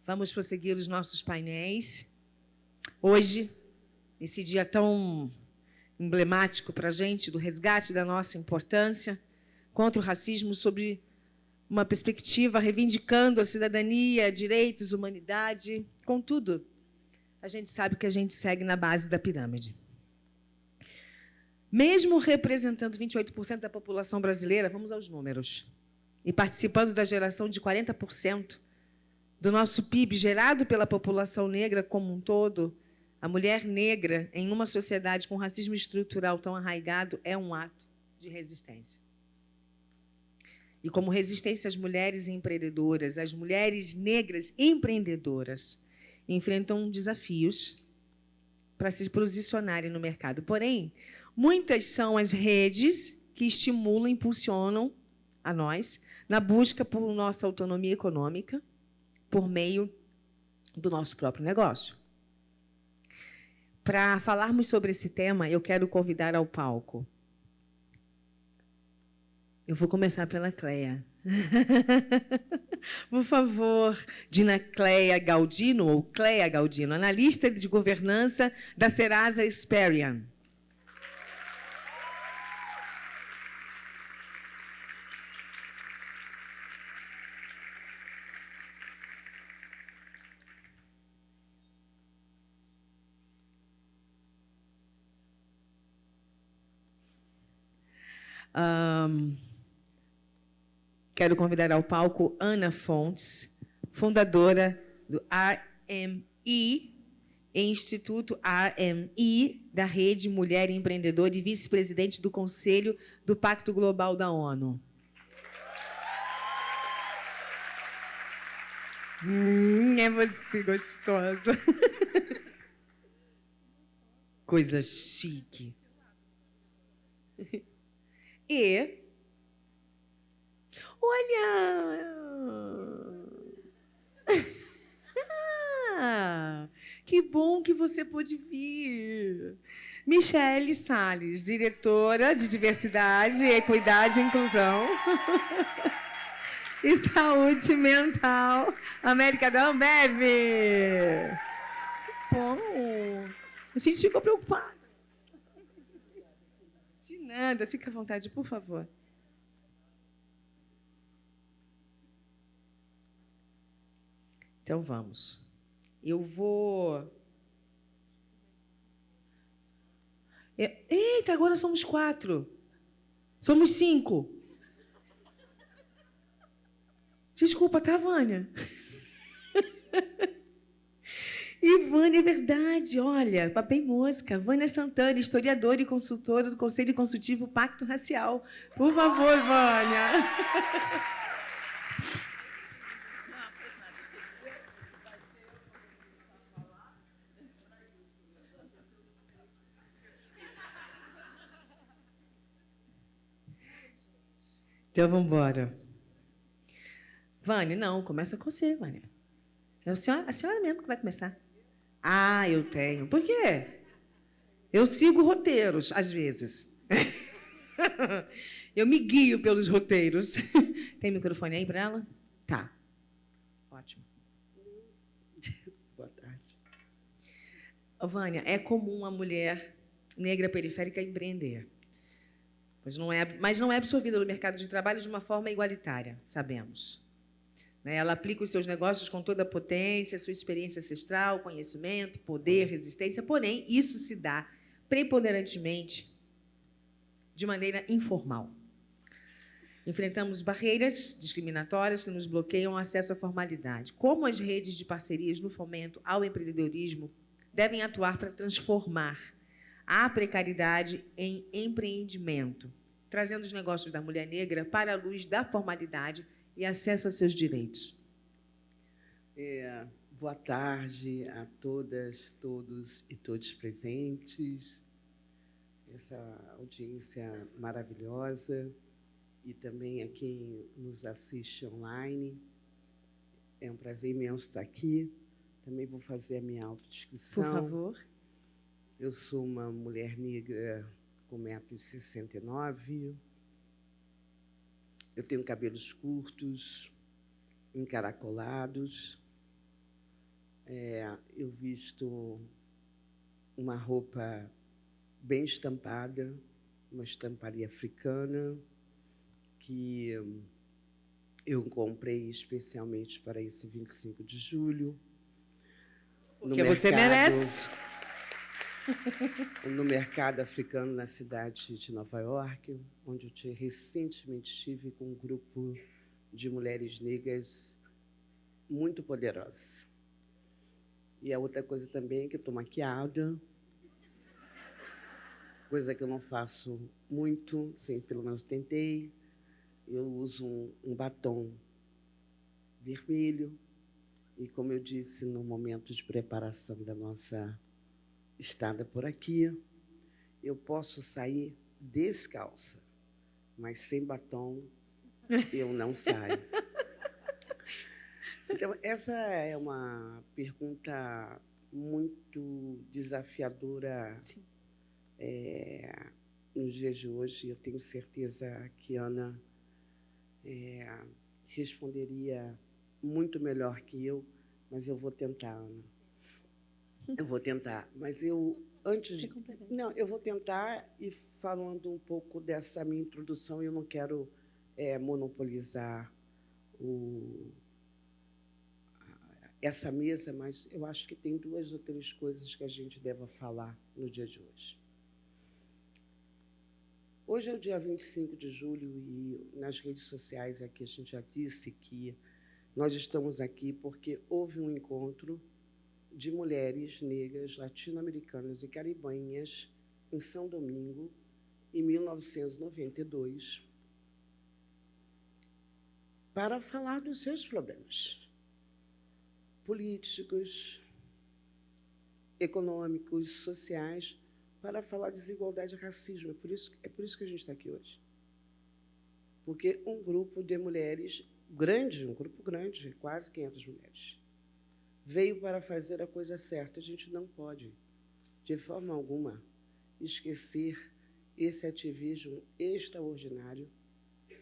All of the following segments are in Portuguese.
Vamos prosseguir os nossos painéis. Hoje, esse dia tão emblemático para a gente, do resgate da nossa importância contra o racismo, sobre uma perspectiva reivindicando a cidadania, direitos, humanidade. Contudo, a gente sabe que a gente segue na base da pirâmide. Mesmo representando 28% da população brasileira, vamos aos números, e participando da geração de 40% do nosso PIB gerado pela população negra como um todo, a mulher negra, em uma sociedade com racismo estrutural tão arraigado, é um ato de resistência. E como resistência, as mulheres empreendedoras, as mulheres negras empreendedoras, enfrentam desafios para se posicionarem no mercado. Porém, muitas são as redes que estimulam e impulsionam a nós na busca por nossa autonomia econômica por meio do nosso próprio negócio. Para falarmos sobre esse tema, eu quero convidar ao palco. Eu vou começar pela Cleia. Por favor, Dina Cleia Galdino, ou Cleia Galdino, analista de governança da Serasa Experian. Quero convidar ao palco Ana Fontes, fundadora do RMI, Instituto RMI, da Rede Mulher Empreendedora e vice-presidente do Conselho do Pacto Global da ONU. É você gostosa. Coisa chique. E... Olha! Que bom que você pôde vir. Michele Salles, diretora de Diversidade, Equidade e Inclusão e Saúde Mental, América da Ambev. Bom, a gente ficou preocupada. De nada, fica à vontade, por favor. Então, vamos. Eu vou... Eita, agora somos 4. Somos 5. Desculpa, tá, Vânia? E Vânia, é verdade, olha, papel mosca. Vânia Santana, historiadora e consultora do Conselho Consultivo Pacto Racial. Por favor, Vânia. Então, vamos embora. Vânia, não, começa com você, Vânia. É a senhora mesmo que vai começar. Ah, eu tenho. Por quê? Eu sigo roteiros, às vezes. Eu me guio pelos roteiros. Tem microfone aí para ela? Tá. Ótimo. Boa tarde. Vânia, é comum a mulher negra periférica empreender. Mas não é absorvida no mercado de trabalho de uma forma igualitária, sabemos. Ela aplica os seus negócios com toda a potência, sua experiência ancestral, conhecimento, poder, resistência, porém, isso se dá preponderantemente de maneira informal. Enfrentamos barreiras discriminatórias que nos bloqueiam o acesso à formalidade. Como as redes de parcerias no fomento ao empreendedorismo devem atuar para transformar a precariedade em empreendimento, trazendo os negócios da mulher negra para a luz da formalidade e acesso a seus direitos. Boa tarde a todas, todos e todos presentes, essa audiência maravilhosa e também a quem nos assiste online. É um prazer imenso estar aqui. Também vou fazer a minha autodescrição. Por favor. Eu sou uma mulher negra com 1,69 m. Eu tenho cabelos curtos, encaracolados. Eu visto uma roupa bem estampada, uma estamparia africana, que eu comprei especialmente para esse 25 de julho. Porque você merece. No mercado africano, na cidade de Nova York, onde eu recentemente estive com um grupo de mulheres negras muito poderosas. E a outra coisa também é que eu estou maquiada, coisa que eu não faço muito, sempre pelo menos tentei. Eu uso um batom vermelho e, como eu disse, no momento de preparação da nossa estada por aqui, eu posso sair descalça, mas sem batom eu não saio. Então, essa é uma pergunta muito desafiadora nos dias de hoje. Eu tenho certeza que Ana responderia muito melhor que eu, mas eu vou tentar, Ana. Eu vou tentar, mas eu vou tentar e falando um pouco dessa minha introdução. Eu não quero monopolizar essa mesa, mas eu acho que tem 2 ou 3 coisas que a gente deva falar no dia de hoje. Hoje é o dia 25 de julho e nas redes sociais aqui a gente já disse que nós estamos aqui porque houve um encontro de mulheres negras, latino-americanas e caribenhas em São Domingo, em 1992, para falar dos seus problemas políticos, econômicos, sociais, para falar de desigualdade e racismo. É por isso que a gente está aqui hoje. Porque um grupo de mulheres grande, um grupo grande, quase 500 mulheres, veio para fazer a coisa certa. A gente não pode, de forma alguma, esquecer esse ativismo extraordinário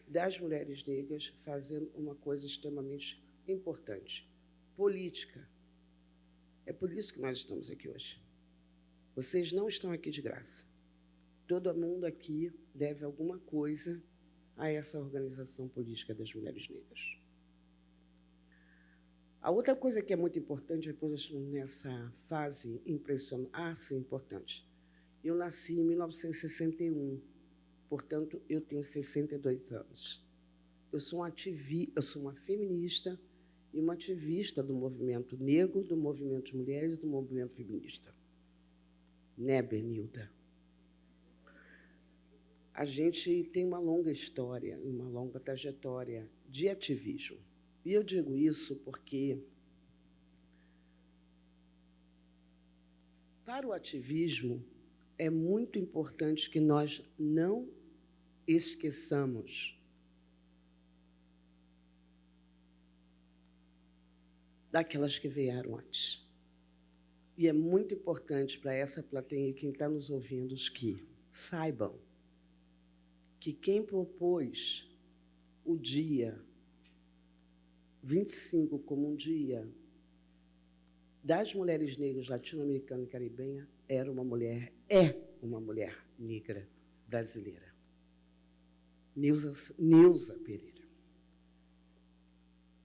das mulheres negras fazendo uma coisa extremamente importante, política. É por isso que nós estamos aqui hoje. Vocês não estão aqui de graça. Todo mundo aqui deve alguma coisa a essa organização política das mulheres negras. A outra coisa que é muito importante, depois nessa fase impressionante, sim, importante. Eu nasci em 1961, portanto, eu tenho 62 anos. Eu sou uma feminista e uma ativista do movimento negro, do movimento de mulheres e do movimento feminista. Né, Benilda? A gente tem uma longa história, uma longa trajetória de ativismo. E eu digo isso porque, para o ativismo, é muito importante que nós não esqueçamos daquelas que vieram antes. E é muito importante para essa plateia e quem está nos ouvindo que saibam que quem propôs o dia 25 como um dia das mulheres negras latino-americanas e caribenhas é uma mulher negra brasileira, Neuza Pereira.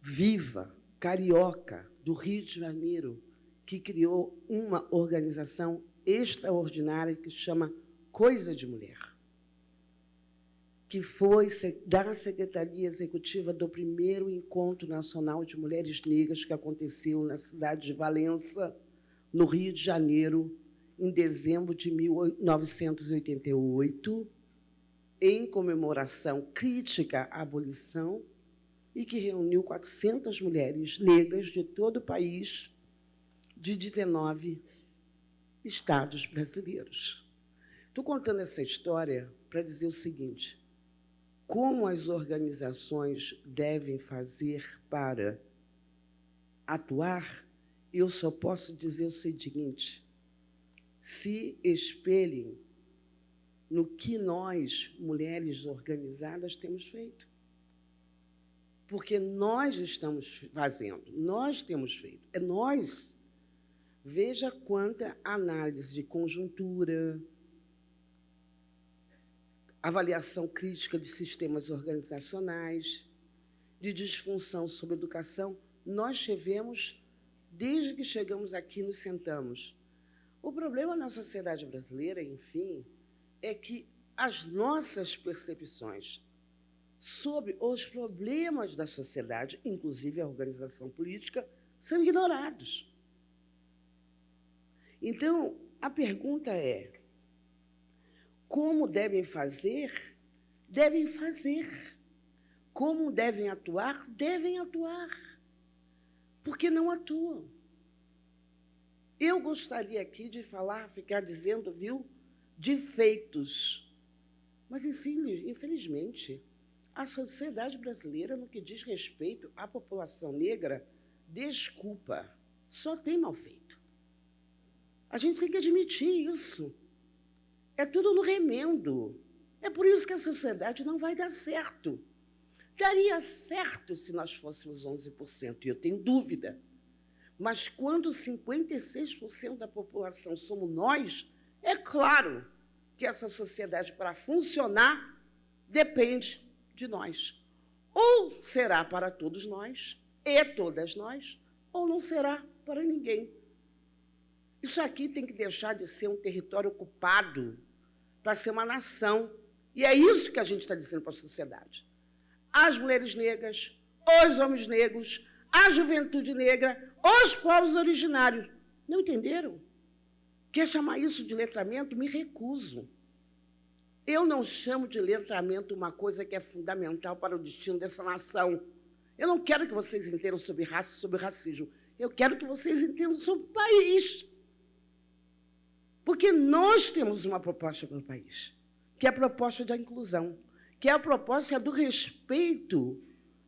Viva, carioca, do Rio de Janeiro, que criou uma organização extraordinária que se chama Coisa de Mulher, que foi da Secretaria Executiva do primeiro Encontro Nacional de Mulheres Negras, que aconteceu na cidade de Valença, no Rio de Janeiro, em dezembro de 1988, em comemoração crítica à abolição, e que reuniu 400 mulheres negras de todo o país, de 19 estados brasileiros. Estou contando essa história para dizer o seguinte: como as organizações devem fazer para atuar, eu só posso dizer o seguinte: se espelhem no que nós, mulheres organizadas, temos feito. Porque nós estamos fazendo, nós temos feito. É nós Veja quanta análise de conjuntura, avaliação crítica de sistemas organizacionais, de disfunção sobre educação, nós tivemos desde que chegamos aqui, nos sentamos. O problema na sociedade brasileira, enfim, é que as nossas percepções sobre os problemas da sociedade, inclusive a organização política, são ignorados. Então, a pergunta é: como devem fazer? Devem fazer. Como devem atuar? Devem atuar. Porque não atuam. Eu gostaria aqui de falar, ficar dizendo, viu, de feitos. Mas, infelizmente, a sociedade brasileira, no que diz respeito à população negra, desculpa, só tem mal feito. A gente tem que admitir isso. É tudo no remendo. É por isso que a sociedade não vai dar certo. Daria certo se nós fôssemos 11%, e eu tenho dúvida. Mas quando 56% da população somos nós, é claro que essa sociedade, para funcionar, depende de nós. Ou será para todos nós, e todas nós, ou não será para ninguém. Isso aqui tem que deixar de ser um território ocupado para ser uma nação. E é isso que a gente está dizendo para a sociedade. As mulheres negras, os homens negros, a juventude negra, os povos originários. Não entenderam? Quer chamar isso de letramento? Me recuso. Eu não chamo de letramento uma coisa que é fundamental para o destino dessa nação. Eu não quero que vocês entendam sobre raça e sobre racismo. Eu quero que vocês entendam sobre o país. Porque nós temos uma proposta para o país, que é a proposta da inclusão, que é a proposta do respeito,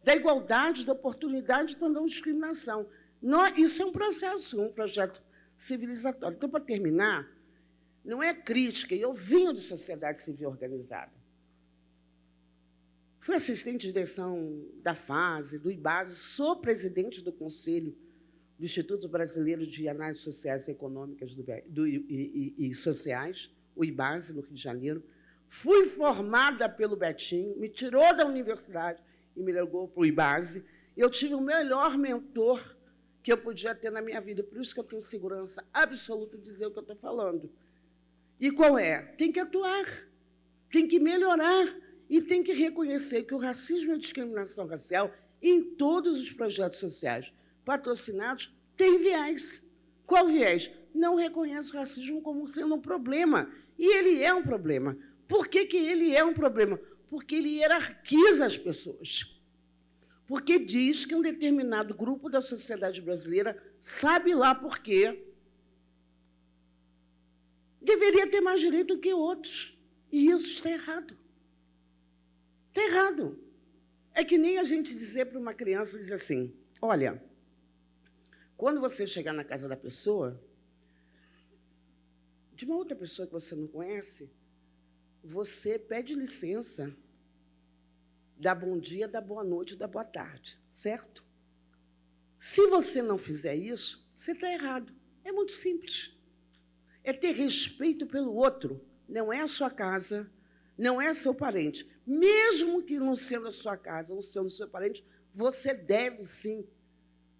da igualdade, da oportunidade, da não discriminação. Isso é um processo, um projeto civilizatório. Então, para terminar, não é crítica, eu venho de sociedade civil organizada. Fui assistente de direção da FASE, do IBASE, sou presidente do Conselho do Instituto Brasileiro de Análises Sociais e Econômicas e Sociais, o IBASE, no Rio de Janeiro. Fui formada pelo Betinho, me tirou da universidade e me levou para o IBASE. Eu tive o melhor mentor que eu podia ter na minha vida, por isso que eu tenho segurança absoluta de dizer o que eu estou falando. E qual é? Tem que atuar, tem que melhorar e tem que reconhecer que o racismo e a discriminação racial, em todos os projetos sociais patrocinados, tem viés. Qual viés? Não reconhece o racismo como sendo um problema. E ele é um problema. Por que ele é um problema? Porque ele hierarquiza as pessoas. Porque diz que um determinado grupo da sociedade brasileira, sabe lá por quê, deveria ter mais direito que outros. E isso está errado. Está errado. É que nem a gente dizer para uma criança, dizer assim, olha, quando você chegar na casa da pessoa, de uma outra pessoa que você não conhece, você pede licença, dá bom dia, dá boa noite, dá boa tarde, certo? Se você não fizer isso, você está errado. É muito simples. É ter respeito pelo outro. Não é a sua casa, não é seu parente. Mesmo que não sendo a sua casa, não sendo o seu parente, você deve, sim,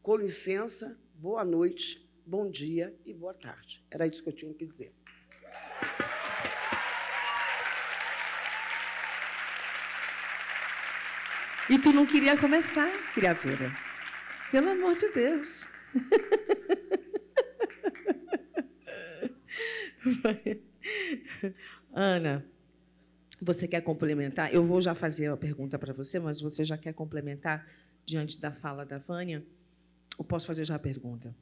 com licença, boa noite, bom dia e boa tarde. Era isso que eu tinha que dizer. E tu não queria começar, criatura? Pelo amor de Deus. Ana, você quer complementar? Eu vou já fazer a pergunta para você, mas você já quer complementar diante da fala da Vânia? Ou posso fazer já a pergunta?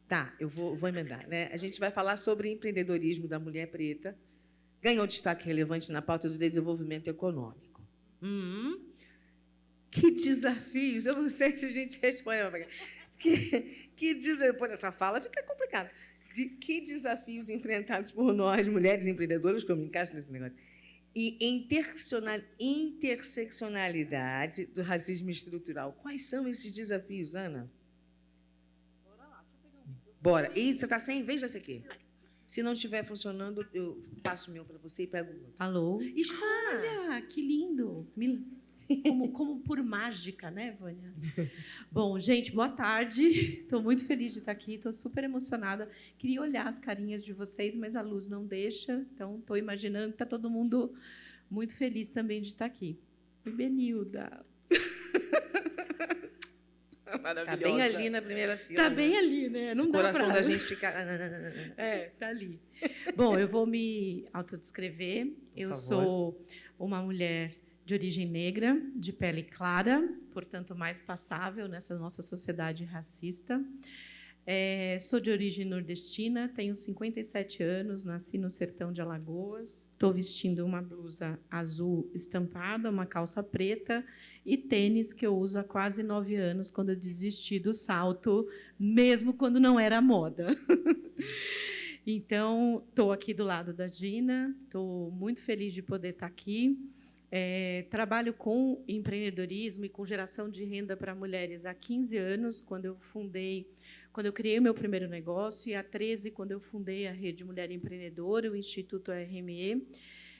Tá, eu vou emendar. Né? A gente vai falar sobre empreendedorismo da mulher preta. Ganhou destaque relevante na pauta do desenvolvimento econômico. Que desafios! Eu não sei se a gente responde. Depois dessa fala fica complicado. Que desafios enfrentados por nós, mulheres empreendedoras, que eu me encaixo nesse negócio, e interseccionalidade do racismo estrutural. Quais são esses desafios, Ana? Bora. E você está sem? Veja esse aqui. Se não estiver funcionando, eu passo o meu para você e pego o outro. Alô? Está! Olha, que lindo. Como por mágica, né, Vânia? Bom, gente, boa tarde. Estou muito feliz de estar aqui, estou super emocionada. Queria olhar as carinhas de vocês, mas a luz não deixa. Então, estou imaginando que está todo mundo muito feliz também de estar aqui. E Benilda. Está bem ali na primeira fila. Está bem ali, né? Não o dá coração pra... da gente fica... Está ali. Bom, eu vou me autodescrever. Eu sou uma mulher de origem negra, de pele clara, portanto, mais passável nessa nossa sociedade racista. Sou de origem nordestina, tenho 57 anos, nasci no sertão de Alagoas. Estou vestindo uma blusa azul estampada, uma calça preta e tênis que eu uso há quase 9 anos, quando eu desisti do salto, mesmo quando não era moda. Então, estou aqui do lado da Gina, estou muito feliz de poder estar aqui. Trabalho com empreendedorismo e com geração de renda para mulheres há 15 anos, quando eu criei o meu primeiro negócio, e há 13, quando eu fundei a Rede Mulher Empreendedora, o Instituto RME,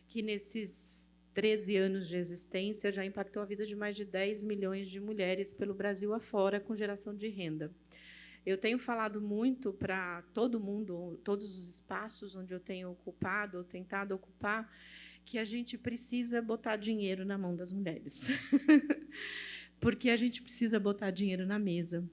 que nesses 13 anos de existência já impactou a vida de mais de 10 milhões de mulheres pelo Brasil afora com geração de renda. Eu tenho falado muito para todo mundo, todos os espaços onde eu tenho ocupado ou tentado ocupar, que a gente precisa botar dinheiro na mão das mulheres. Porque a gente precisa botar dinheiro na mesa.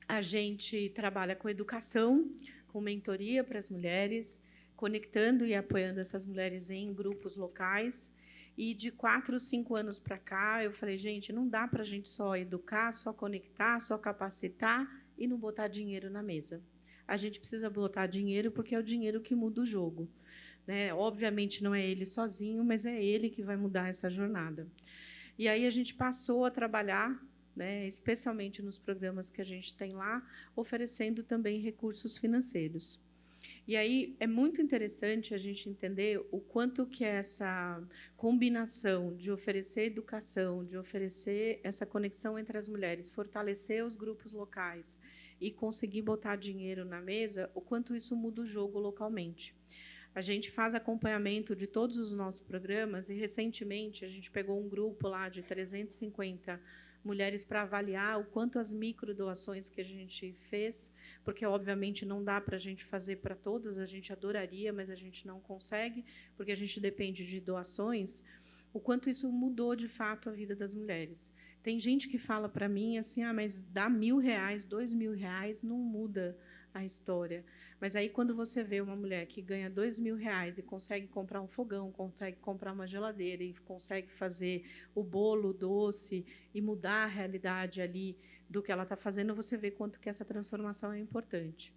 A gente trabalha com educação, com mentoria para as mulheres, conectando e apoiando essas mulheres em grupos locais. E de 4, 5 anos para cá, eu falei, gente, não dá para a gente só educar, só conectar, só capacitar e não botar dinheiro na mesa. A gente precisa botar dinheiro porque é o dinheiro que muda o jogo. Né? Obviamente, não é ele sozinho, mas é ele que vai mudar essa jornada. E aí a gente passou a trabalhar, né, especialmente nos programas que a gente tem lá, oferecendo também recursos financeiros. E aí é muito interessante a gente entender o quanto que é essa combinação de oferecer educação, de oferecer essa conexão entre as mulheres, fortalecer os grupos locais e conseguir botar dinheiro na mesa, o quanto isso muda o jogo localmente. A gente faz acompanhamento de todos os nossos programas e, recentemente, a gente pegou um grupo lá de 350 mulheres para avaliar o quanto as microdoações que a gente fez, porque, obviamente, não dá para a gente fazer para todas, a gente adoraria, mas a gente não consegue, porque a gente depende de doações, o quanto isso mudou, de fato, a vida das mulheres. Tem gente que fala para mim assim, mas dá R$1.000, R$2.000, não muda a história. Mas aí, quando você vê uma mulher que ganha R$2.000 e consegue comprar um fogão, consegue comprar uma geladeira e consegue fazer o bolo, o doce e mudar a realidade ali do que ela está fazendo, você vê quanto que essa transformação é importante.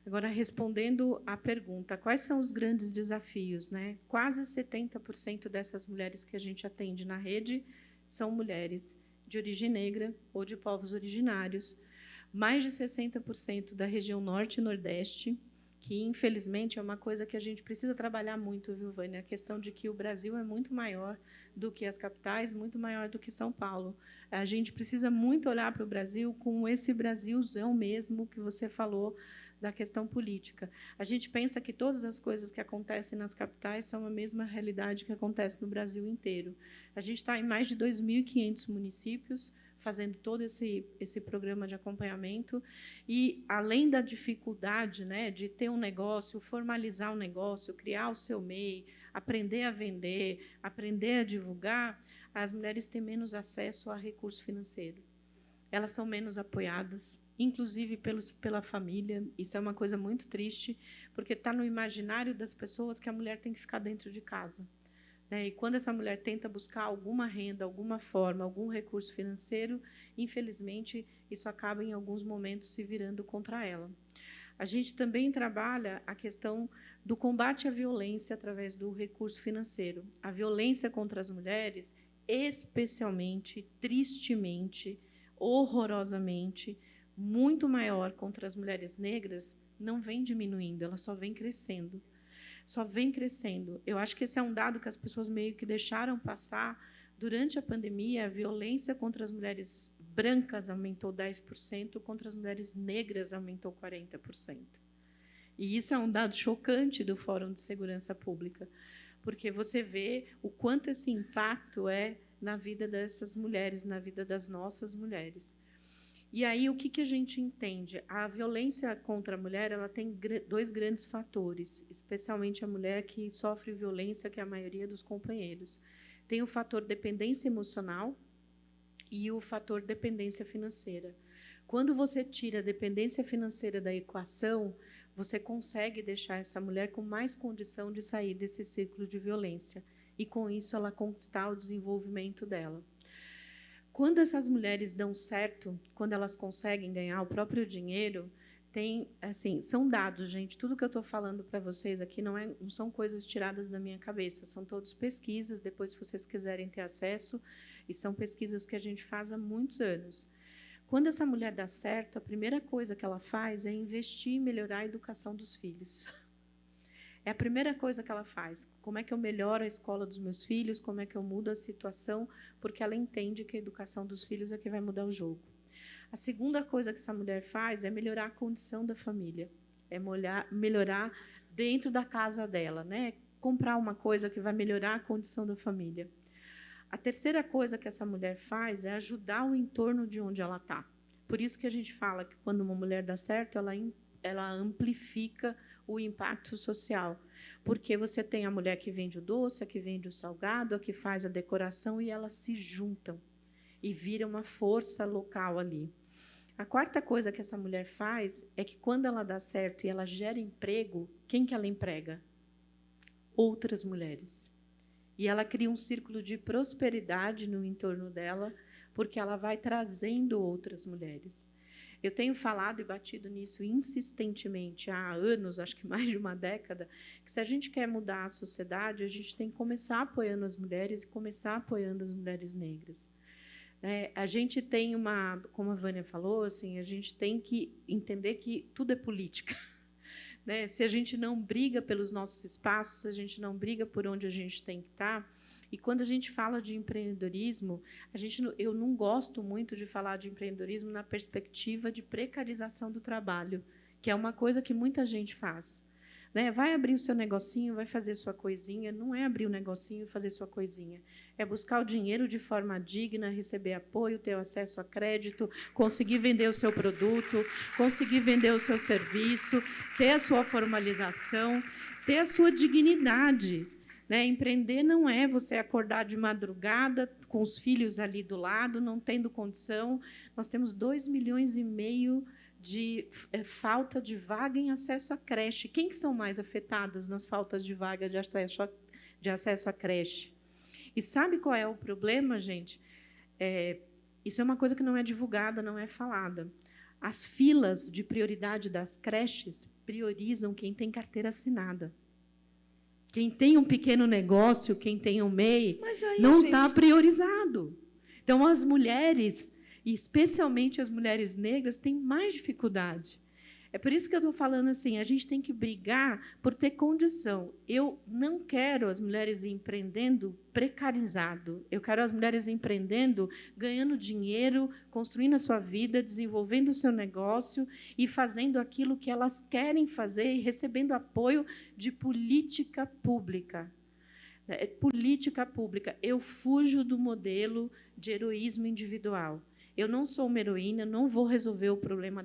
Agora, respondendo à pergunta, quais são os grandes desafios? Né? Quase 70% dessas mulheres que a gente atende na rede são mulheres de origem negra ou de povos originários. Mais de 60% da região norte e nordeste, que, infelizmente, é uma coisa que a gente precisa trabalhar muito, viu, Vânia? A questão de que o Brasil é muito maior do que as capitais, muito maior do que São Paulo. A gente precisa muito olhar para o Brasil com esse Brasilzão mesmo que você falou da questão política. A gente pensa que todas as coisas que acontecem nas capitais são a mesma realidade que acontece no Brasil inteiro. A gente está em mais de 2.500 municípios, fazendo todo esse programa de acompanhamento. E, além da dificuldade, né, de ter um negócio, formalizar um negócio, criar o seu MEI, aprender a vender, aprender a divulgar, as mulheres têm menos acesso a recurso financeiro. Elas são menos apoiadas, inclusive pela família. Isso é uma coisa muito triste, porque está no imaginário das pessoas que a mulher tem que ficar dentro de casa. E quando essa mulher tenta buscar alguma renda, alguma forma, algum recurso financeiro, infelizmente, isso acaba, em alguns momentos, se virando contra ela. A gente também trabalha a questão do combate à violência através do recurso financeiro. A violência contra as mulheres, especialmente, tristemente, horrorosamente, muito maior contra as mulheres negras, não vem diminuindo, ela só vem crescendo. Só vem crescendo. Eu acho que esse é um dado que as pessoas meio que deixaram passar. Durante a pandemia, a violência contra as mulheres brancas aumentou 10%, contra as mulheres negras aumentou 40%. E isso é um dado chocante do Fórum de Segurança Pública, porque você vê o quanto esse impacto é na vida dessas mulheres, na vida das nossas mulheres. E aí, o que a gente entende? A violência contra a mulher ela tem dois grandes fatores, especialmente a mulher que sofre violência, que é a maioria dos companheiros. Tem o fator dependência emocional e o fator dependência financeira. Quando você tira a dependência financeira da equação, você consegue deixar essa mulher com mais condição de sair desse círculo de violência e, com isso, ela conquistar o desenvolvimento dela. Quando essas mulheres dão certo, quando elas conseguem ganhar o próprio dinheiro, tem, assim, são dados, gente. Tudo que eu estou falando para vocês aqui não são coisas tiradas da minha cabeça, são todas pesquisas, depois, se vocês quiserem ter acesso, e são pesquisas que a gente faz há muitos anos. Quando essa mulher dá certo, a primeira coisa que ela faz é investir e melhorar a educação dos filhos. É a primeira coisa que ela faz. Como é que eu melhoro a escola dos meus filhos? Como é que eu mudo a situação? Porque ela entende que a educação dos filhos é que vai mudar o jogo. A segunda coisa que essa mulher faz é melhorar a condição da família. É melhorar dentro da casa dela, né? Comprar uma coisa que vai melhorar a condição da família. A terceira coisa que essa mulher faz é ajudar o entorno de onde ela está. Por isso que a gente fala que, quando uma mulher dá certo, ela amplifica o impacto social, porque você tem a mulher que vende o doce, a que vende o salgado, a que faz a decoração, e elas se juntam e viram uma força local ali. A quarta coisa que essa mulher faz é que, quando ela dá certo e ela gera emprego, quem que ela emprega? Outras mulheres. E ela cria um círculo de prosperidade no entorno dela, porque ela vai trazendo outras mulheres. Eu tenho falado e batido nisso insistentemente há anos, acho que mais de uma década, que, se a gente quer mudar a sociedade, a gente tem que começar apoiando as mulheres e começar apoiando as mulheres negras. A gente tem como a Vânia falou, assim, a gente tem que entender que tudo é política. Se a gente não briga pelos nossos espaços, se a gente não briga por onde a gente tem que estar. E, quando a gente fala de empreendedorismo, eu não gosto muito de falar de empreendedorismo na perspectiva de precarização do trabalho, que é uma coisa que muita gente faz. Vai abrir o seu negocinho, vai fazer sua coisinha. Não é abrir o negocinho e fazer sua coisinha. É buscar o dinheiro de forma digna, receber apoio, ter acesso a crédito, conseguir vender o seu produto, conseguir vender o seu serviço, ter a sua formalização, ter a sua dignidade. Empreender não é você acordar de madrugada com os filhos ali do lado, não tendo condição. Nós temos 2,5 milhões de falta de vaga em acesso à creche. Quem que são mais afetadas nas faltas de vaga de acesso à creche? E sabe qual é o problema, gente? Isso é uma coisa que não é divulgada, não é falada. As filas de prioridade das creches priorizam quem tem carteira assinada. Quem tem um pequeno negócio, quem tem um MEI, não está priorizado. Então, as mulheres, e especialmente as mulheres negras, têm mais dificuldade. É por isso que eu estou falando assim, a gente tem que brigar por ter condição. Eu não quero as mulheres empreendendo precarizado. Eu quero as mulheres empreendendo, ganhando dinheiro, construindo a sua vida, desenvolvendo o seu negócio e fazendo aquilo que elas querem fazer e recebendo apoio de política pública. Política pública. Eu fujo do modelo de heroísmo individual. Eu não sou uma heroína, não vou resolver o problema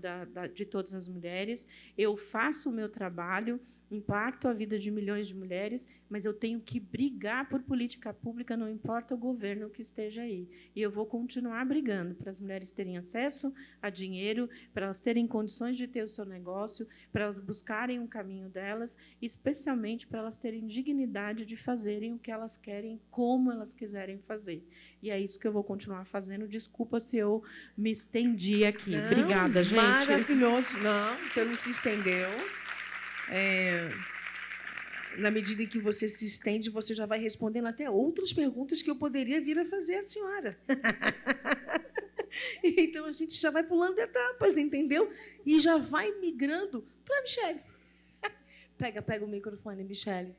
de todas as mulheres. Eu faço o meu trabalho, impacto a vida de milhões de mulheres, mas eu tenho que brigar por política pública, não importa o governo que esteja aí. E eu vou continuar brigando para as mulheres terem acesso a dinheiro, para elas terem condições de ter o seu negócio, para elas buscarem um caminho delas, especialmente para elas terem dignidade de fazerem o que elas querem, como elas quiserem fazer. E é isso que eu vou continuar fazendo. Desculpa se eu me estendi aqui. Não, obrigada, gente. Maravilhoso. Não, você não se estendeu. Na medida em que você se estende, você já vai respondendo até outras perguntas que eu poderia vir a fazer à senhora. Então, a gente já vai pulando etapas, entendeu? E já vai migrando para a Michele. Pega o microfone, Michele.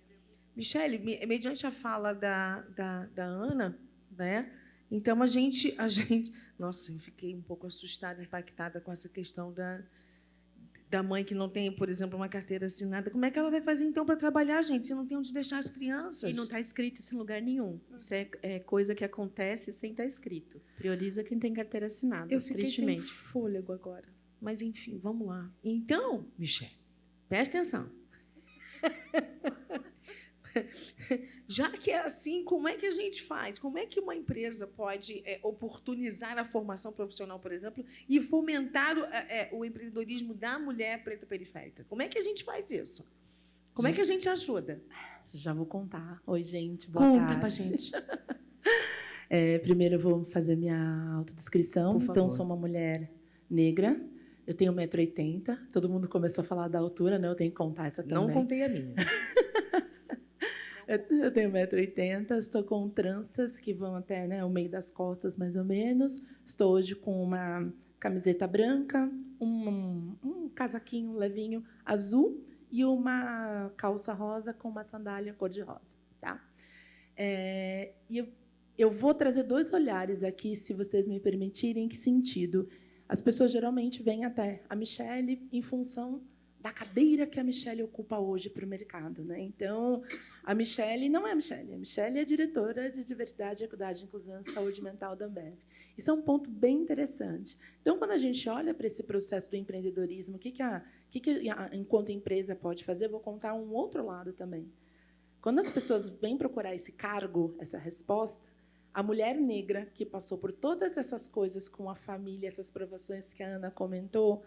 Michele, mediante a fala da Ana, né, Então, nossa, eu fiquei um pouco assustada, impactada com essa questão da mãe que não tem, por exemplo, uma carteira assinada. Como é que ela vai fazer, então, para trabalhar, gente, se não tem onde deixar as crianças? E não está escrito isso em lugar nenhum. Isso é coisa que acontece sem estar escrito. Prioriza quem tem carteira assinada, Eu fiquei sem tristemente. fôlego agora. Mas, enfim, vamos lá. Então, Michele, presta atenção. Já que é assim, como é que a gente faz? Como é que uma empresa pode oportunizar a formação profissional, por exemplo, e fomentar o empreendedorismo da mulher preta periférica? Como é que a gente faz isso? Como é que a gente ajuda? Já vou contar. Oi, gente. Boa Conta tarde. pra gente. Primeiro eu vou fazer minha autodescrição. Por favor. Então, sou uma mulher negra. Eu tenho 1,80 m. Todo mundo começou a falar da altura, né? Eu tenho que contar essa também. Não contei a minha. Eu tenho 1,80 m, estou com tranças que vão até, né, o meio das costas, mais ou menos. Estou hoje com uma camiseta branca, um casaquinho levinho azul e uma calça rosa com uma sandália cor-de-rosa. Tá? E eu vou trazer 2 olhares aqui, se vocês me permitirem. Em que sentido? As pessoas geralmente vêm até a Michele em função da cadeira que a Michele ocupa hoje para o mercado, né? Então, a Michele não é a Michele é diretora de Diversidade, Equidade, Inclusão e Saúde Mental da Ambev. Isso é um ponto bem interessante. Então, quando a gente olha para esse processo do empreendedorismo, o que enquanto empresa, pode fazer, eu vou contar um outro lado também. Quando as pessoas vêm procurar esse cargo, essa resposta, a mulher negra que passou por todas essas coisas com a família, essas provações que a Ana comentou,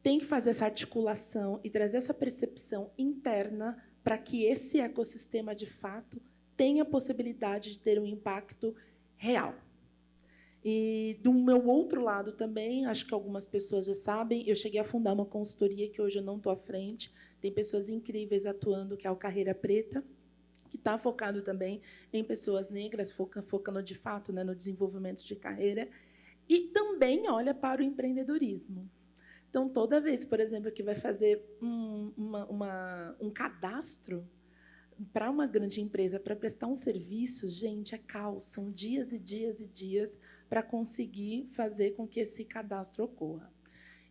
tem que fazer essa articulação e trazer essa percepção interna para que esse ecossistema, de fato, tenha a possibilidade de ter um impacto real. E, do meu outro lado também, acho que algumas pessoas já sabem, eu cheguei a fundar uma consultoria que hoje eu não estou à frente, tem pessoas incríveis atuando, que é o Carreira Preta, que está focado também em pessoas negras, focando, de fato, né, no desenvolvimento de carreira, e também olha para o empreendedorismo. Então, toda vez, por exemplo, que vai fazer um cadastro para uma grande empresa, para prestar um serviço, gente, são dias e dias e dias para conseguir fazer com que esse cadastro ocorra.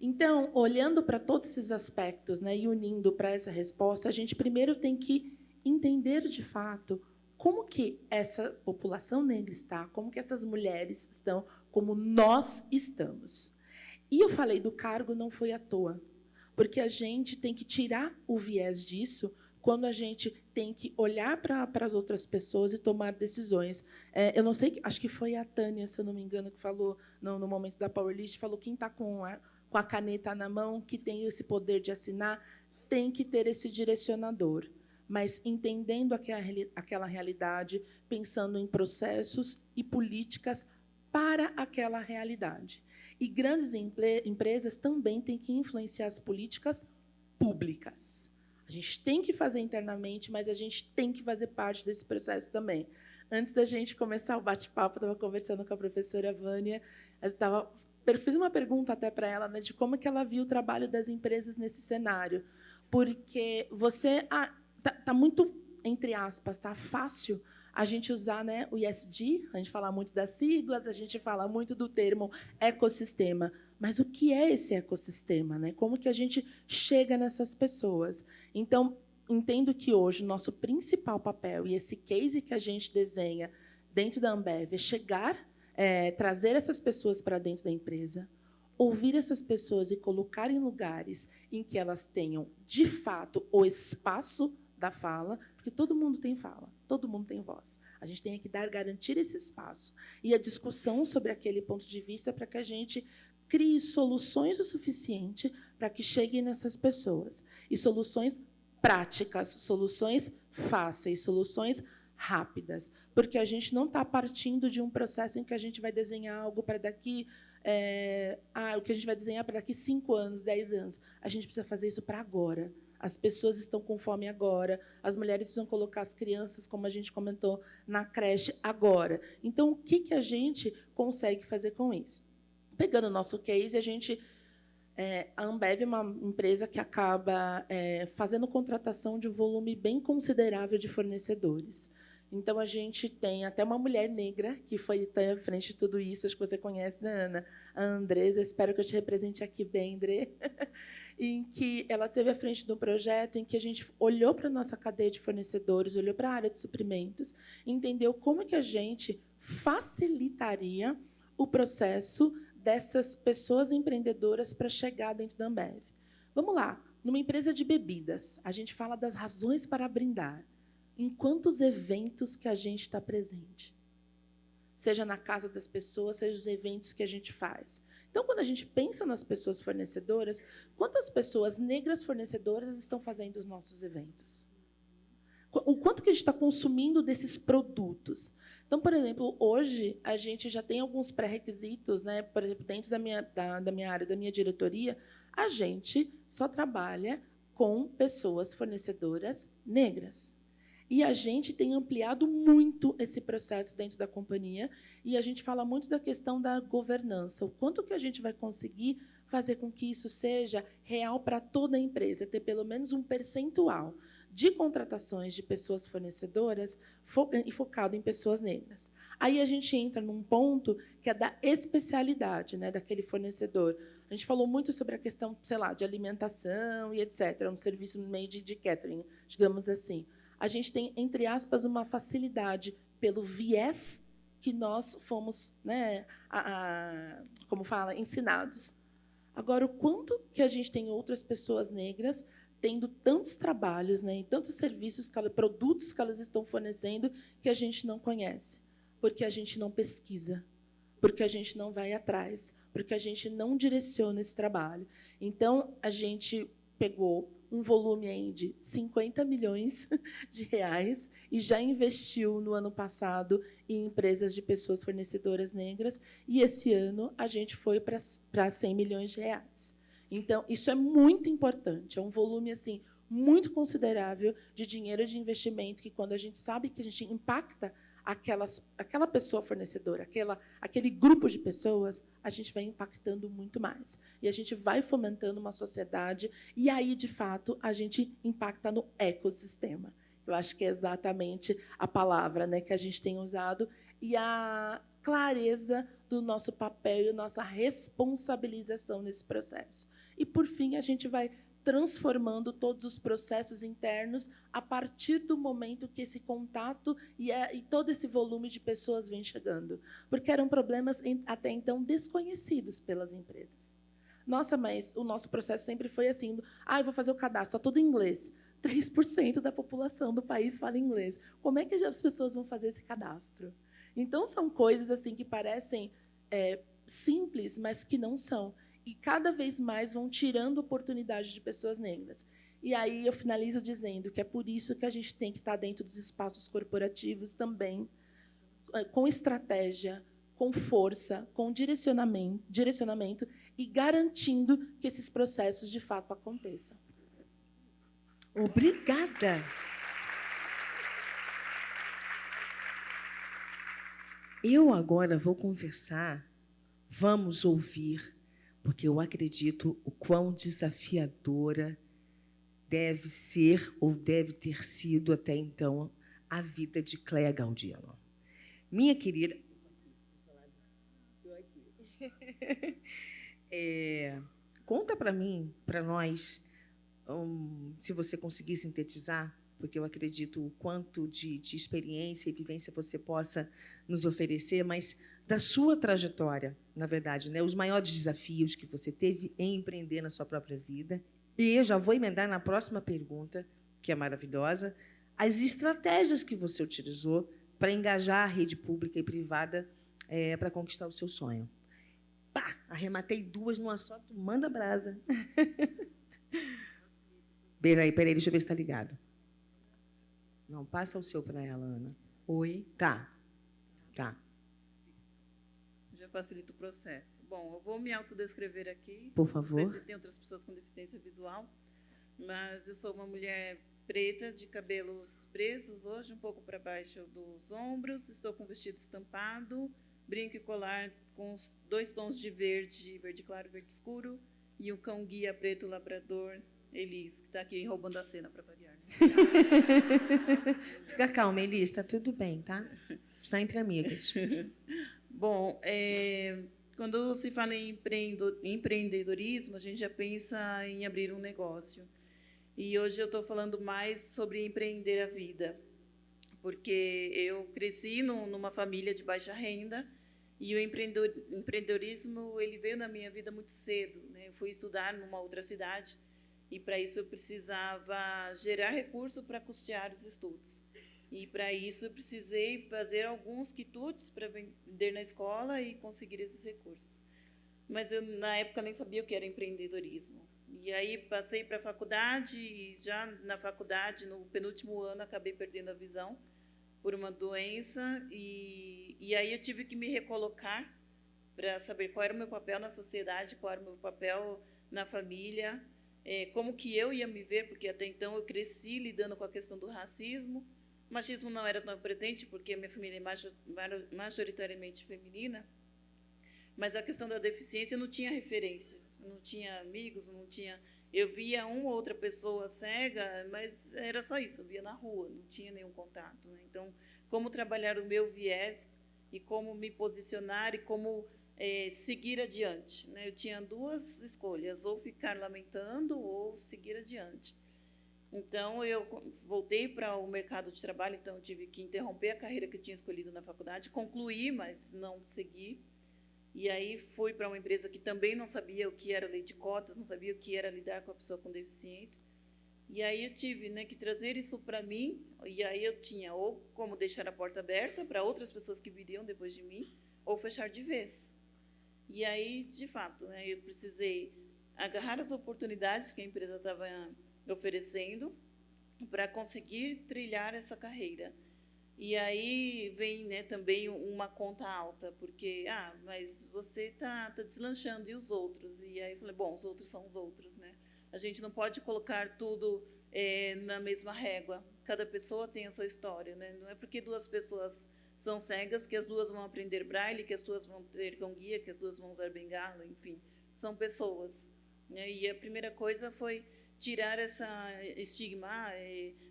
Então, olhando para todos esses aspectos, né, e unindo para essa resposta, a gente primeiro tem que entender, de fato, como que essa população negra está, como que essas mulheres estão, como nós estamos. E eu falei do cargo, não foi à toa, porque a gente tem que tirar o viés disso quando a gente tem que olhar para as outras pessoas e tomar decisões. Eu não sei, acho que foi a Tânia, se eu não me engano, que falou no momento da Powerlist, falou quem está com a caneta na mão, que tem esse poder de assinar, tem que ter esse direcionador, mas entendendo aquela realidade, pensando em processos e políticas para aquela realidade. E grandes empresas também têm que influenciar as políticas públicas. A gente tem que fazer internamente, mas a gente tem que fazer parte desse processo também. Antes da gente começar o bate-papo, eu estava conversando com a professora Vânia, eu fiz uma pergunta até para ela, né, de como que ela viu o trabalho das empresas nesse cenário. Porque tá muito, entre aspas, tá fácil a gente usar, né, o ESG, a gente fala muito das siglas, a gente fala muito do termo ecossistema. Mas o que é esse ecossistema, né? Como que a gente chega nessas pessoas? Então, entendo que hoje o nosso principal papel, e esse case que a gente desenha dentro da Ambev, é chegar, trazer essas pessoas para dentro da empresa, ouvir essas pessoas e colocar em lugares em que elas tenham, de fato, o espaço da fala, porque todo mundo tem fala, todo mundo tem voz. A gente tem que garantir esse espaço e a discussão sobre aquele ponto de vista para que a gente crie soluções o suficiente para que cheguem nessas pessoas. E soluções práticas, soluções fáceis, soluções rápidas. Porque a gente não está partindo de um processo em que a gente vai desenhar algo para daqui... o que a gente vai desenhar para daqui 5 anos, 10 anos. A gente precisa fazer isso para agora. As pessoas estão com fome agora, as mulheres precisam colocar as crianças, como a gente comentou, na creche agora. Então, o que a gente consegue fazer com isso? Pegando o nosso case, a Ambev é uma empresa que acaba fazendo contratação de um volume bem considerável de fornecedores. Então, a gente tem até uma mulher negra que foi até à frente de tudo isso. Acho que você conhece, né, Ana? A Andresa, espero que eu te represente aqui bem, André. Em que ela teve à frente de um projeto em que a gente olhou para a nossa cadeia de fornecedores, olhou para a área de suprimentos, entendeu como que a gente facilitaria o processo dessas pessoas empreendedoras para chegar dentro da Ambev. Vamos lá, numa empresa de bebidas, a gente fala das razões para brindar. Em quantos eventos que a gente está presente? Seja na casa das pessoas, seja os eventos que a gente faz. Então, quando a gente pensa nas pessoas fornecedoras, quantas pessoas negras fornecedoras estão fazendo os nossos eventos? O quanto que a gente está consumindo desses produtos? Então, por exemplo, hoje a gente já tem alguns pré-requisitos, né? Por exemplo, dentro da minha área, da minha diretoria, a gente só trabalha com pessoas fornecedoras negras. E a gente tem ampliado muito esse processo dentro da companhia, e a gente fala muito da questão da governança, o quanto que a gente vai conseguir fazer com que isso seja real para toda a empresa, ter pelo menos um percentual de contratações de pessoas fornecedoras e focado em pessoas negras. Aí a gente entra num ponto que é da especialidade, né, daquele fornecedor. A gente falou muito sobre a questão, sei lá, de alimentação e etc., um serviço no meio de catering, digamos assim. A gente tem, entre aspas, uma facilidade pelo viés que nós fomos, né, como fala, ensinados. Agora, o quanto que a gente tem outras pessoas negras tendo tantos trabalhos, né, e tantos serviços, produtos que elas estão fornecendo que a gente não conhece, porque a gente não pesquisa, porque a gente não vai atrás, porque a gente não direciona esse trabalho. Então, a gente pegou um volume aí de 50 milhões de reais e já investiu no ano passado em empresas de pessoas fornecedoras negras, e esse ano a gente foi para 100 milhões de reais. Então, isso é muito importante, é um volume assim muito considerável de dinheiro de investimento que, quando a gente sabe que a gente impacta aquela pessoa fornecedora, aquele grupo de pessoas, a gente vai impactando muito mais. E a gente vai fomentando uma sociedade, e aí, de fato, a gente impacta no ecossistema. Eu acho que é exatamente a palavra, né, que a gente tem usado, e a clareza do nosso papel e a nossa responsabilização nesse processo. E, por fim, a gente vai transformando todos os processos internos a partir do momento que esse contato e todo esse volume de pessoas vem chegando. Porque eram problemas até então desconhecidos pelas empresas. Nossa, mas o nosso processo sempre foi assim, eu vou fazer o cadastro, só tudo em inglês. 3% da população do país fala inglês. Como é que as pessoas vão fazer esse cadastro? Então, são coisas assim que parecem simples, mas que não são. E cada vez mais vão tirando oportunidade de pessoas negras. E aí eu finalizo dizendo que é por isso que a gente tem que estar dentro dos espaços corporativos também, com estratégia, com força, com direcionamento e garantindo que esses processos, de fato, aconteçam. Obrigada. Eu agora vou conversar, vamos ouvir, porque eu acredito o quão desafiadora deve ser ou deve ter sido até então a vida de Cléia Gaudiano. Minha querida... conta para mim, para nós, se você conseguir sintetizar, porque eu acredito o quanto de experiência e vivência você possa nos oferecer, mas da sua trajetória, na verdade, né, os maiores desafios que você teve em empreender na sua própria vida. E eu já vou emendar na próxima pergunta, que é maravilhosa, as estratégias que você utilizou para engajar a rede pública e privada para conquistar o seu sonho. Pá, arrematei duas numa só, tu manda brasa. Peraí, deixa eu ver se está ligado. Não, passa o seu para ela, Ana. Oi. Tá. Já facilita o processo. Bom, eu vou me autodescrever aqui. Por favor. Não sei se tem outras pessoas com deficiência visual, mas eu sou uma mulher preta, de cabelos presos, hoje um pouco para baixo dos ombros, estou com vestido estampado, brinco e colar com os 2 tons de verde, verde claro e verde escuro, e um cão guia preto labrador Elis, que está aqui roubando a cena para variar. Né? Fica calma, Elis, está tudo bem, tá? Está entre amigas. Bom, quando se fala em empreendedorismo, a gente já pensa em abrir um negócio. E hoje eu estou falando mais sobre empreender a vida, porque eu cresci numa família de baixa renda e o empreendedorismo ele veio na minha vida muito cedo. Né? Eu fui estudar numa outra cidade e, para isso, eu precisava gerar recurso para custear os estudos. E, para isso, eu precisei fazer alguns quitutes para vender na escola e conseguir esses recursos. Mas eu, na época, nem sabia o que era empreendedorismo. E aí, passei para a faculdade e, já na faculdade, no penúltimo ano, acabei perdendo a visão por uma doença. E aí, eu tive que me recolocar para saber qual era o meu papel na sociedade, qual era o meu papel na família, como que eu ia me ver, porque até então eu cresci lidando com a questão do racismo. O machismo não era tão presente, porque a minha família é majoritariamente feminina, mas a questão da deficiência não tinha referência, não tinha amigos, não tinha... Eu via uma ou outra pessoa cega, mas era só isso, eu via na rua, não tinha nenhum contato. Né? Então, como trabalhar o meu viés e como me posicionar e como seguir adiante. Né? Eu tinha duas escolhas, ou ficar lamentando ou seguir adiante. Então, eu voltei para o mercado de trabalho, então eu tive que interromper a carreira que eu tinha escolhido na faculdade, concluí, mas não segui. E aí fui para uma empresa que também não sabia o que era lei de cotas, não sabia o que era lidar com a pessoa com deficiência. E aí eu tive, né, que trazer isso para mim, e aí eu tinha ou como deixar a porta aberta para outras pessoas que viriam depois de mim, ou fechar de vez. E aí, de fato, né, eu precisei agarrar as oportunidades que a empresa estava oferecendo para conseguir trilhar essa carreira. E aí vem, né, também uma conta alta, porque, mas você está deslanchando, e os outros? E aí eu falei, bom, os outros são os outros, né? A gente não pode colocar tudo na mesma régua. Cada pessoa tem a sua história, né? Não é porque duas pessoas são cegas que as duas vão aprender braille, que as duas vão ter cão guia, que as duas vão usar bengala, enfim. São pessoas. Né? E a primeira coisa foi tirar essa estigma,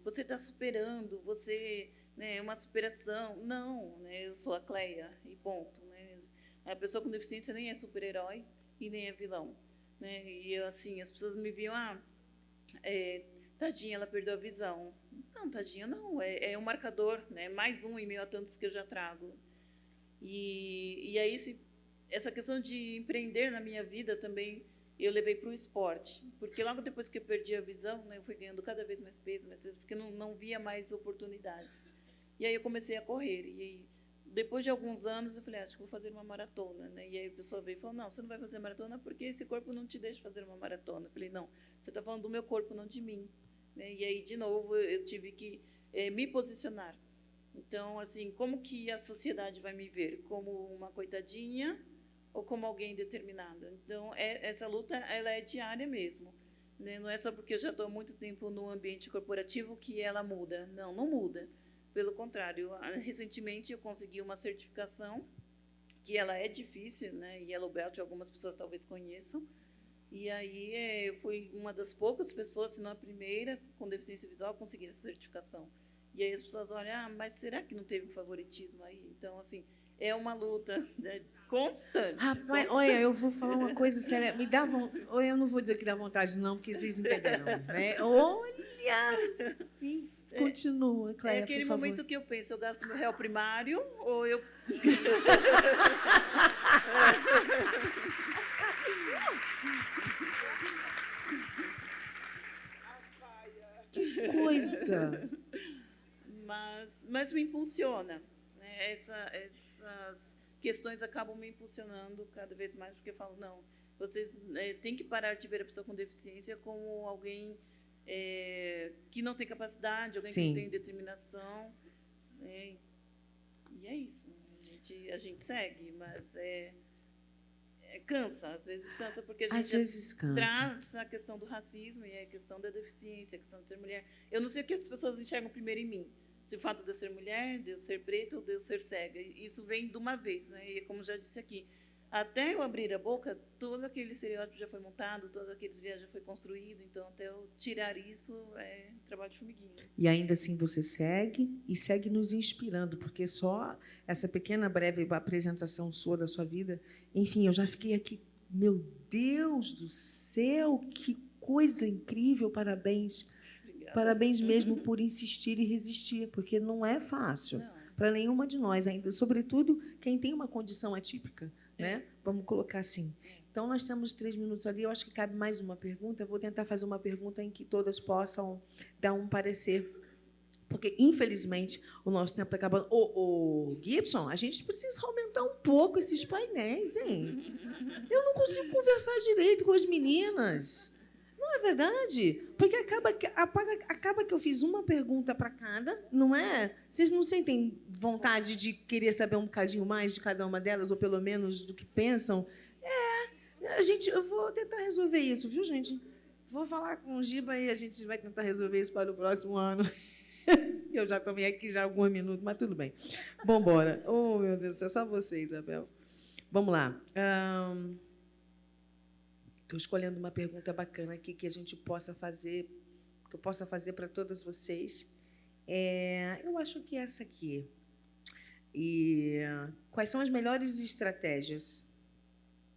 você está superando, você é uma superação. Não, né, eu sou a Cleia, e ponto. Né? A pessoa com deficiência nem é super-herói e nem é vilão. Né? E assim, as pessoas me viam, tadinha, ela perdeu a visão. Não, tadinha, não, é um marcador, né? Mais um em meio a tantos que eu já trago. E aí, essa questão de empreender na minha vida também eu levei para o esporte, porque logo depois que eu perdi a visão, né, eu fui ganhando cada vez mais peso, porque não via mais oportunidades. E aí eu comecei a correr, e depois de alguns anos eu falei, acho que vou fazer uma maratona. Né? E aí a pessoa veio e falou, não, você não vai fazer maratona porque esse corpo não te deixa fazer uma maratona. Eu falei, não, você está falando do meu corpo, não de mim. Né? E aí, de novo, eu tive que me posicionar. Então, assim, como que a sociedade vai me ver? Como uma coitadinha ou como alguém determinada? Então, essa luta ela é diária mesmo. Né? Não é só porque eu já estou há muito tempo no ambiente corporativo que ela muda. Não, não muda. Pelo contrário, recentemente eu consegui uma certificação, que ela é difícil, né? Yellow Belt, algumas pessoas talvez conheçam. E aí eu fui uma das poucas pessoas, se não a primeira, com deficiência visual, a conseguir essa certificação. E aí as pessoas olham, mas será que não teve favoritismo aí? Então, assim, é uma luta, né, constante. Rapaz, olha, eu vou falar uma coisa séria. Me dá vontade. Eu não vou dizer que dá vontade, não, porque vocês entenderam. Né? Olha! Continua, Cleia, é aquele por favor. momento que eu penso, eu gasto meu réu primário ou eu... Que coisa! Mas me impulsiona. Né? Essas questões acabam me impulsionando cada vez mais, porque eu falo, não, vocês têm que parar de ver a pessoa com deficiência como alguém que não tem capacidade, alguém Sim. que não tem determinação. E é isso. A gente segue, mas cansa, às vezes cansa, porque a gente traz a questão do racismo e a questão da deficiência, a questão de ser mulher. Eu não sei o que as pessoas enxergam primeiro em mim. Se o fato de eu ser mulher, de eu ser preta ou de eu ser cega. Isso vem de uma vez. Né? E como já disse aqui, até eu abrir a boca, todo aquele estereótipo já foi montado, todo aquele desviado já foi construído, então até eu tirar isso é trabalho de formiguinha. E ainda assim você segue e segue nos inspirando, porque só essa pequena, breve apresentação sua da sua vida, enfim, eu já fiquei aqui, meu Deus do céu, que coisa incrível, parabéns. Obrigada. Parabéns mesmo por insistir e resistir, porque não é fácil Não. para nenhuma de nós ainda, sobretudo quem tem uma condição atípica, né? Vamos colocar assim. Então, nós temos 3 minutos ali, eu acho que cabe mais uma pergunta. Eu vou tentar fazer uma pergunta em que todas possam dar um parecer, porque, infelizmente, o nosso tempo está acabando. Ô, Gibson, a gente precisa aumentar um pouco esses painéis, hein? Eu não consigo conversar direito com as meninas. Não é verdade? Porque acaba que eu fiz uma pergunta para cada, não é? Vocês não sentem vontade de querer saber um bocadinho mais de cada uma delas, ou pelo menos do que pensam? Eu vou tentar resolver isso, viu, gente? Vou falar com o Giba e a gente vai tentar resolver isso para o próximo ano. Eu já tomei aqui já alguns minutos, mas tudo bem. Vamos embora. Oh, meu Deus do céu, só você, Isabel. Vamos lá. Estou escolhendo uma pergunta bacana aqui que a gente possa fazer, que eu possa fazer para todas vocês. Eu acho que essa aqui. E quais são as melhores estratégias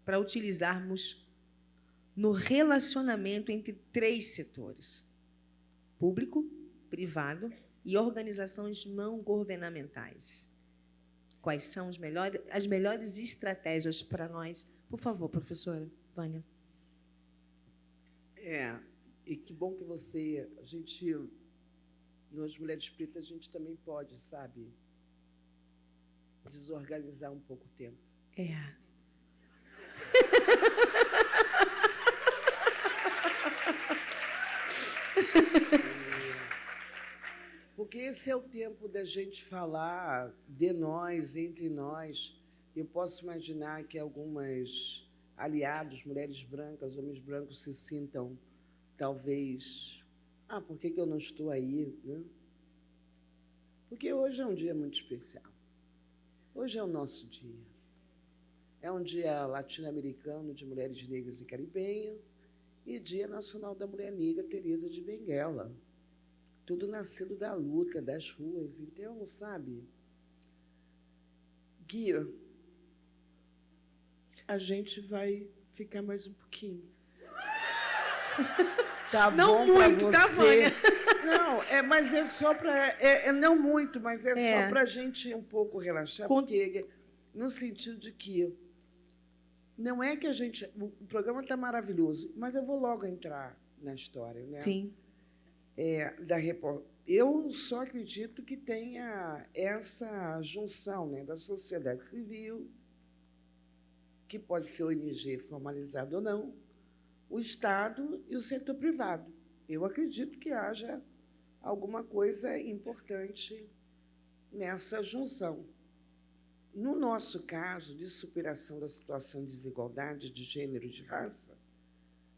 para utilizarmos no relacionamento entre 3 setores: público, privado e organizações não governamentais? Quais são as melhores estratégias para nós? Por favor, professora Vânia. E que bom que nós mulheres pretas, a gente também pode, sabe, desorganizar um pouco o tempo. Porque esse é o tempo da gente falar de nós, entre nós. Eu posso imaginar que algumas aliados, mulheres brancas, homens brancos, se sintam, talvez, por que eu não estou aí? Né? Porque hoje é um dia muito especial. Hoje é o nosso dia. É um dia latino-americano de mulheres negras e caribenhas e Dia Nacional da Mulher Negra, Teresa de Benguela. Tudo nascido da luta, das ruas. Então, sabe, Guia, a gente vai ficar mais um pouquinho. Tá Não bom muito, pra tá, você? Vânia? Não, mas é só para... não muito, mas só para a gente um pouco relaxar, porque no sentido de que não é que a gente... O programa está maravilhoso, mas eu vou logo entrar na história, né? Sim. Eu só acredito que tenha essa junção, né, da sociedade civil, que pode ser ONG formalizada ou não, o Estado e o setor privado. Eu acredito que haja alguma coisa importante nessa junção. No nosso caso de superação da situação de desigualdade de gênero e de raça,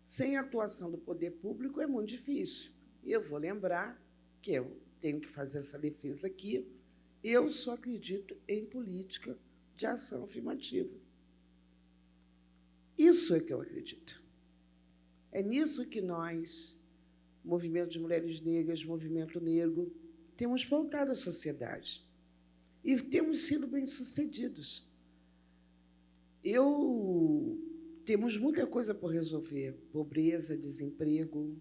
sem a atuação do poder público é muito difícil. E eu vou lembrar que eu tenho que fazer essa defesa aqui. Eu só acredito em política de ação afirmativa. Isso é que eu acredito. É nisso que nós, Movimento de Mulheres Negras, Movimento Negro, temos pautado a sociedade. E temos sido bem-sucedidos. Temos muita coisa por resolver: pobreza, desemprego,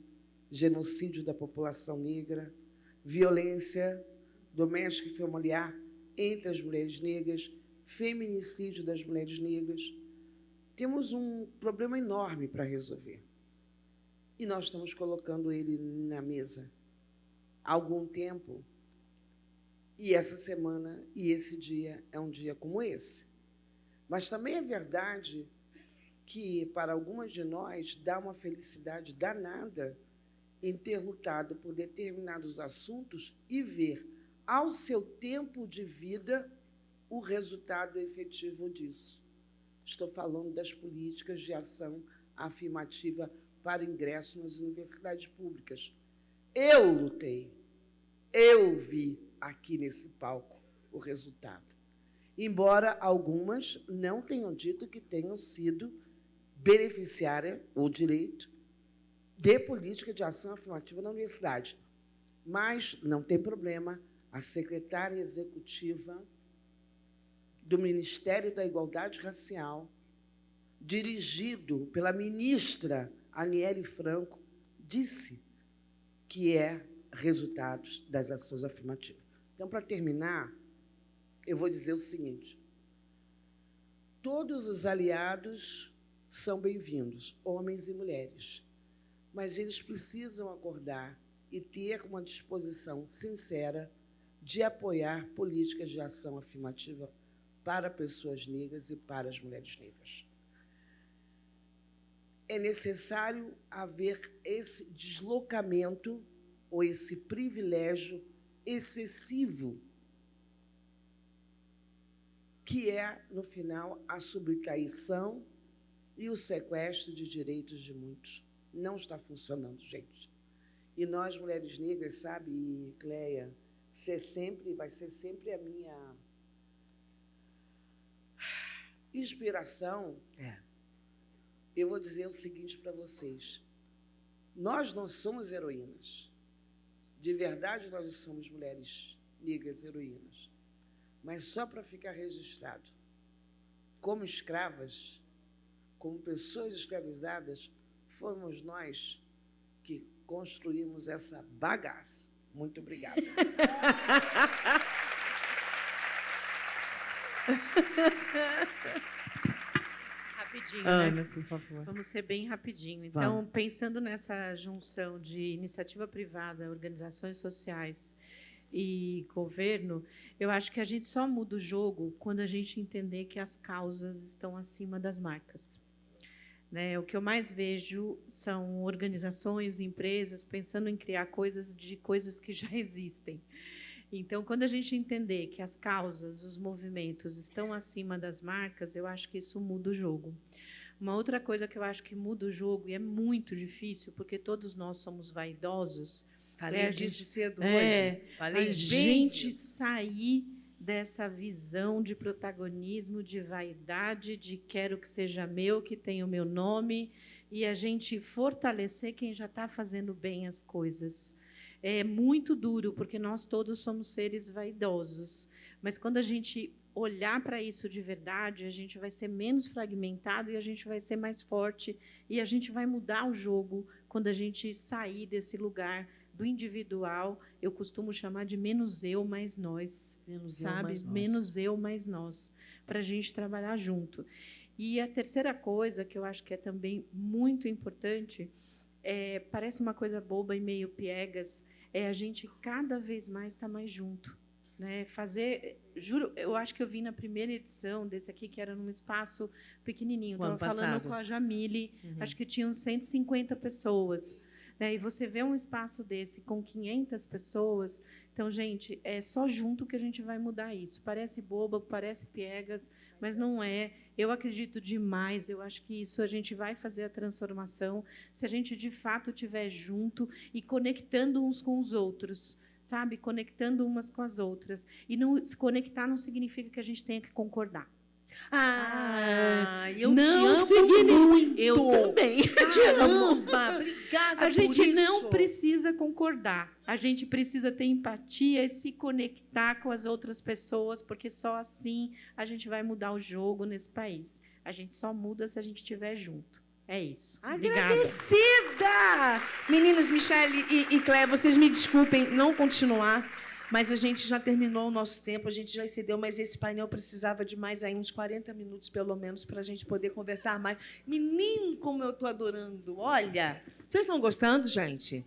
genocídio da população negra, violência doméstica e familiar entre as mulheres negras, feminicídio das mulheres negras. Temos um problema enorme para resolver. E nós estamos colocando ele na mesa há algum tempo. E essa semana e esse dia é um dia como esse. Mas também é verdade que, para algumas de nós, dá uma felicidade danada em ter lutado por determinados assuntos e ver, ao seu tempo de vida, o resultado efetivo disso. Estou falando das políticas de ação afirmativa para ingresso nas universidades públicas. Eu lutei, eu vi aqui nesse palco o resultado. embora algumas não tenham dito que tenham sido beneficiárias ou direito de política de ação afirmativa na universidade. Mas não tem problema, a secretária executiva do Ministério da Igualdade Racial, dirigido pela ministra Aniele Franco, disse que é resultados das ações afirmativas. Então, para terminar, eu vou dizer o seguinte: todos os aliados são bem-vindos, homens e mulheres, mas eles precisam acordar e ter uma disposição sincera de apoiar políticas de ação afirmativa para pessoas negras e para as mulheres negras. É necessário haver esse deslocamento ou esse privilégio excessivo, que é, no final, a subtraição e o sequestro de direitos de muitos. Não está funcionando, gente. E nós, mulheres negras, sabe, e Cleia, vai ser sempre a minha inspiração. Eu vou dizer o seguinte para vocês: nós não somos heroínas. De verdade, nós não somos mulheres negras heroínas. Mas só para ficar registrado, como escravas, como pessoas escravizadas, fomos nós que construímos essa bagaça. Muito obrigada. Rapidinho, Ana, né? por favor. Vamos ser bem rapidinho. Então, pensando nessa junção de iniciativa privada, organizações sociais e governo, eu acho que a gente só muda o jogo quando a gente entender que as causas estão acima das marcas. Né? O que eu mais vejo são organizações, empresas pensando em criar coisas que já existem. Então, quando a gente entender que as causas, os movimentos estão acima das marcas, eu acho que isso muda o jogo. Uma outra coisa que eu acho que muda o jogo, e é muito difícil, porque todos nós somos vaidosos, Falei disso cedo hoje. Falei a gente sair dessa visão de protagonismo, de vaidade, de quero que seja meu, que tenha o meu nome, e a gente fortalecer quem já está fazendo bem as coisas. É muito duro, porque nós todos somos seres vaidosos, mas quando a gente olhar para isso de verdade, a gente vai ser menos fragmentado e a gente vai ser mais forte, e a gente vai mudar o jogo quando a gente sair desse lugar do individual. Eu costumo chamar de menos eu, mais nós. Menos eu, mais nós. Para a gente trabalhar junto. E a terceira coisa, que eu acho que é também muito importante, parece uma coisa boba e meio piegas, é a gente cada vez mais estar mais junto. Né? Juro, eu acho que eu vim na primeira edição desse aqui, que era num espaço pequenininho. Estava falando com a Jamile, acho que tinham 150 pessoas. E você vê um espaço desse com 500 pessoas, então, gente, é só junto que a gente vai mudar isso. Parece boba, parece piegas, mas não é. Eu acredito demais, eu acho que isso a gente vai fazer a transformação se a gente, de fato, estiver junto e conectando uns com os outros, sabe? Conectando umas com as outras. E não, se conectar não significa que a gente tenha que concordar. Eu te amo muito. Eu também. Caramba, obrigada. A gente por isso. não precisa concordar. A gente precisa ter empatia e se conectar com as outras pessoas, porque só assim a gente vai mudar o jogo nesse país. A gente só muda se a gente estiver junto. É isso. Agradecida! Meninas, Michele e Cléia, vocês me desculpem não continuar, mas a gente já terminou o nosso tempo, a gente já excedeu, mas esse painel precisava de mais aí uns 40 minutos, pelo menos, para a gente poder conversar mais. Menino, como eu estou adorando! Olha, vocês estão gostando, gente?